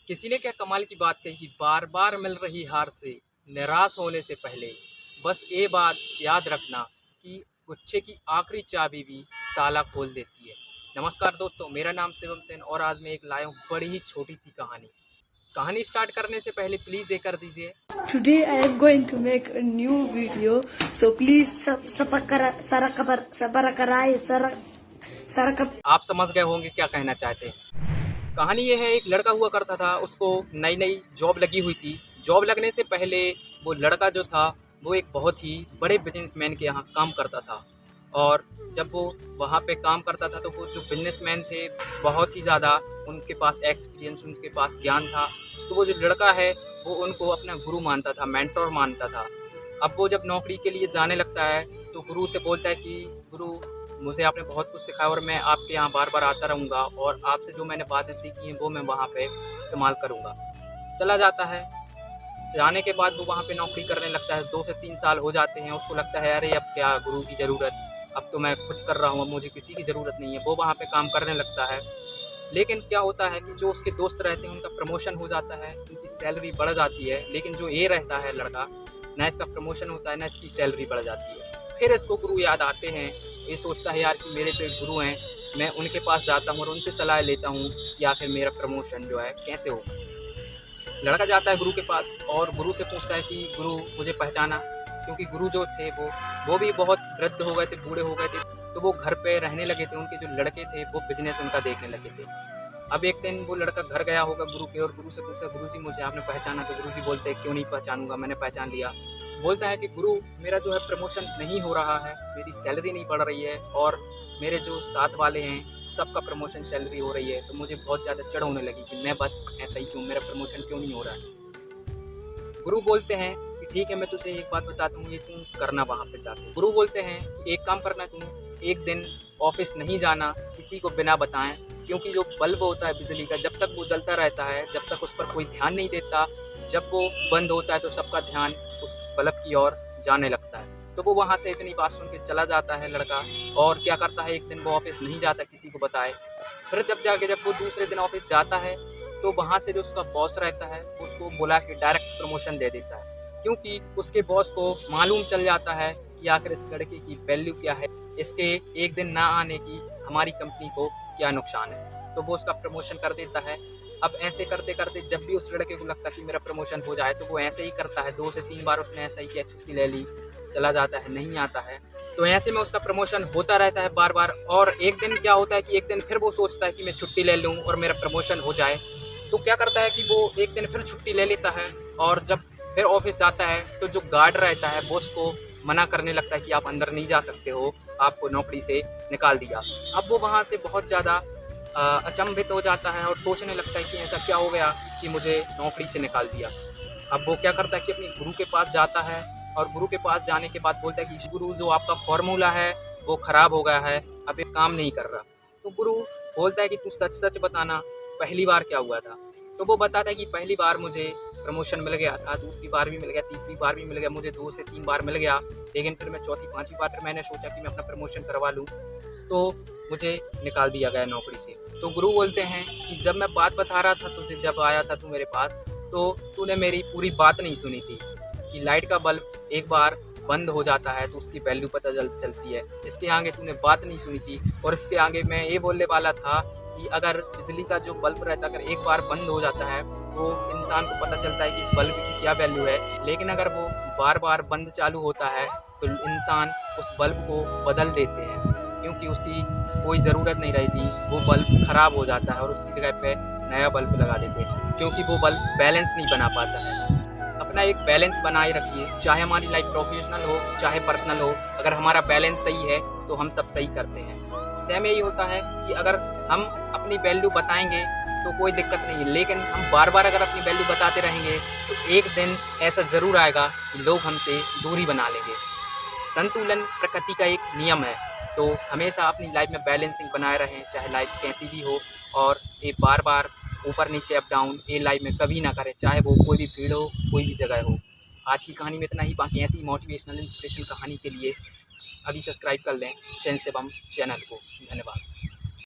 किसी ने क्या कमाल की बात कही कि बार बार मिल रही हार से निराश होने से पहले बस ये बात याद रखना कि गुच्छे की आखिरी चाबी भी ताला खोल देती है। नमस्कार दोस्तों, मेरा नाम शिवम सेन और आज मैं एक लाया हूँ बड़ी ही छोटी सी कहानी। कहानी स्टार्ट करने से पहले प्लीज़ ये कर दीजिए। Today I am going to make a new video, so please subscribe. आप समझ गए होंगे क्या कहना चाहते हैं। कहानी ये है, एक लड़का हुआ करता था, उसको नई नई जॉब लगी हुई थी। जॉब लगने से पहले वो लड़का जो था वो एक बहुत ही बड़े बिजनेसमैन के यहाँ काम करता था। और जब वो वहाँ पे काम करता था तो वो जो बिजनेसमैन थे बहुत ही ज़्यादा उनके पास एक्सपीरियंस, उनके पास ज्ञान था। तो वो जो लड़का है वो उनको अपना गुरु मानता था, मेंटोर मानता था। अब वो जब नौकरी के लिए जाने लगता है तो गुरु से बोलता है कि गुरु, मुझे आपने बहुत कुछ सिखाया और मैं आपके यहाँ बार बार आता रहूँगा और आपसे जो मैंने बातें सीखी हैं वो मैं वहाँ पे इस्तेमाल करूँगा। चला जाता है। जाने के बाद वो वहाँ पे नौकरी करने लगता है। 2 से 3 साल हो जाते हैं। उसको लगता है अरे अब क्या गुरु की ज़रूरत, अब तो मैं खुद कर रहा हूँ, अब मुझे किसी की ज़रूरत नहीं है। वो वहाँ पे काम करने लगता है। लेकिन क्या होता है कि जो उसके दोस्त रहते हैं उनका प्रमोशन हो जाता है, उनकी सैलरी बढ़ जाती है। लेकिन जो ये रहता है लड़का, ना इसका प्रमोशन होता है ना इसकी सैलरी बढ़ जाती है। फिर इसको गुरु याद आते हैं। ये सोचता है यार कि मेरे तो एक गुरु हैं, मैं उनके पास जाता हूँ और उनसे सलाह लेता हूँ कि आखिर मेरा प्रमोशन जो है कैसे हो। लड़का जाता है गुरु के पास और गुरु से पूछता है कि गुरु मुझे पहचाना, क्योंकि गुरु जो थे वो भी बहुत वृद्ध हो गए थे, बूढ़े हो गए थे। तो वो घर पे रहने लगे थे। उनके जो लड़के थे वो बिजनेस उनका देखने लगे थे। अब एक दिन वो लड़का घर गया होगा गुरु के और गुरु से पूछा, गुरु जी मुझे आपने पहचाना? तो गुरु जी बोलते हैं क्यों नहीं पहचानूंगा, मैंने पहचान लिया। बोलता है कि गुरु, मेरा जो है प्रमोशन नहीं हो रहा है, मेरी सैलरी नहीं बढ़ रही है और मेरे जो साथ वाले हैं सबका प्रमोशन सैलरी हो रही है। तो मुझे बहुत ज़्यादा चिढ़ होने लगी कि मैं बस ऐसा ही क्यों, मेरा प्रमोशन क्यों नहीं हो रहा है। गुरु बोलते हैं कि ठीक है, मैं तुझे एक बात बताता हूँ, ये तू करना वहाँ पे जाके। गुरु बोलते हैं कि एक काम करना, तू एक दिन ऑफिस नहीं जाना किसी को बिना बताएं, क्योंकि जो बल्ब होता है बिजली का, जब तक वो जलता रहता है, जब तक उस पर कोई ध्यान नहीं देता, जब वो बंद होता है तो सबका ध्यान उस बल्ब की ओर जाने लगता है। तो वो वहाँ से इतनी बात सुन के चला जाता है लड़का। और क्या करता है, एक दिन वो ऑफिस नहीं जाता किसी को बताए। फिर जब वो दूसरे दिन ऑफिस जाता है तो वहाँ से जो उसका बॉस रहता है उसको बुला के डायरेक्ट प्रमोशन दे देता है, क्योंकि उसके बॉस को मालूम चल जाता है कि आखिर इस लड़के की वैल्यू क्या है, इसके एक दिन ना आने की हमारी कंपनी को क्या नुकसान है। तो वो उसका प्रमोशन कर देता है। अब ऐसे करते करते जब भी उस लड़के को लगता है कि मेरा प्रमोशन हो जाए तो वो ऐसे ही करता है। 2 से 3 बार उसने ऐसा ही किया, छुट्टी ले ली, चला जाता है, नहीं आता है। तो ऐसे में उसका प्रमोशन होता रहता है बार बार। और एक दिन क्या होता है कि एक दिन फिर वो सोचता है कि मैं छुट्टी ले लूँ और मेरा प्रमोशन हो जाए। तो क्या करता है कि वो एक दिन फिर छुट्टी ले लेता है और जब फिर ऑफिस जाता है तो जो गार्ड रहता है बॉस को मना करने लगता है कि आप अंदर नहीं जा सकते हो, आपको नौकरी से निकाल दिया। अब वो वहाँ से बहुत ज़्यादा अचंभित हो जाता है और सोचने लगता है कि ऐसा क्या हो गया कि मुझे नौकरी से निकाल दिया। अब वो क्या करता है कि अपने गुरु के पास जाता है और गुरु के पास जाने के बाद बोलता है कि गुरु, जो आपका फॉर्मूला है वो ख़राब हो गया है, अब ये काम नहीं कर रहा। तो गुरु बोलता है कि तू सच सच बताना, पहली बार क्या हुआ था? तो वो बताता है कि पहली बार मुझे प्रमोशन मिल गया था, दूसरी बार भी मिल गया, तीसरी बार भी मिल गया, मुझे 2 से 3 बार मिल गया। लेकिन फिर मैं चौथी पाँचवीं बार फिर मैंने सोचा कि मैं अपना प्रमोशन करवा लूँ, तो मुझे निकाल दिया गया नौकरी से। तो गुरु बोलते हैं कि जब मैं बात बता रहा था तुझे, जब आया था तू मेरे पास, तो तूने मेरी पूरी बात नहीं सुनी थी कि लाइट का बल्ब एक बार बंद हो जाता है तो उसकी वैल्यू पता चलती है। इसके आगे तूने बात नहीं सुनी थी। और इसके आगे मैं ये बोलने वाला था कि अगर बिजली का जो बल्ब रहता है अगर एक बार बंद हो जाता है तो इंसान को पता चलता है कि इस बल्ब की क्या वैल्यू है। लेकिन अगर वो बार बार बंद चालू होता है तो इंसान उस बल्ब को बदल देते हैं, क्योंकि उसकी कोई ज़रूरत नहीं रहती, वो बल्ब ख़राब हो जाता है और उसकी जगह पे नया बल्ब लगा देते हैं, क्योंकि वो बल्ब बैलेंस नहीं बना पाता है। अपना एक बैलेंस बनाए रखिए, चाहे हमारी लाइफ प्रोफेशनल हो चाहे पर्सनल हो। अगर हमारा बैलेंस सही है तो हम सब सही करते हैं। सेम यही होता है कि अगर हम अपनी वैल्यू बताएंगे तो कोई दिक्कत नहीं है, लेकिन हम बार बार अगर अपनी वैल्यू बताते रहेंगे तो एक दिन ऐसा ज़रूर आएगा कि लोग हमसे दूरी बना लेंगे। संतुलन प्रकृति का एक नियम है, तो हमेशा अपनी लाइफ में बैलेंसिंग बनाए रहें, चाहे लाइफ कैसी भी हो। और ये बार बार ऊपर नीचे अप डाउन ये लाइफ में कभी ना करें, चाहे वो कोई भी फील्ड हो, कोई भी जगह हो। आज की कहानी में इतना ही। बाकी ऐसी मोटिवेशनल इंस्पिरेशन कहानी के लिए अभी सब्सक्राइब कर लें शिवम चैनल को। धन्यवाद।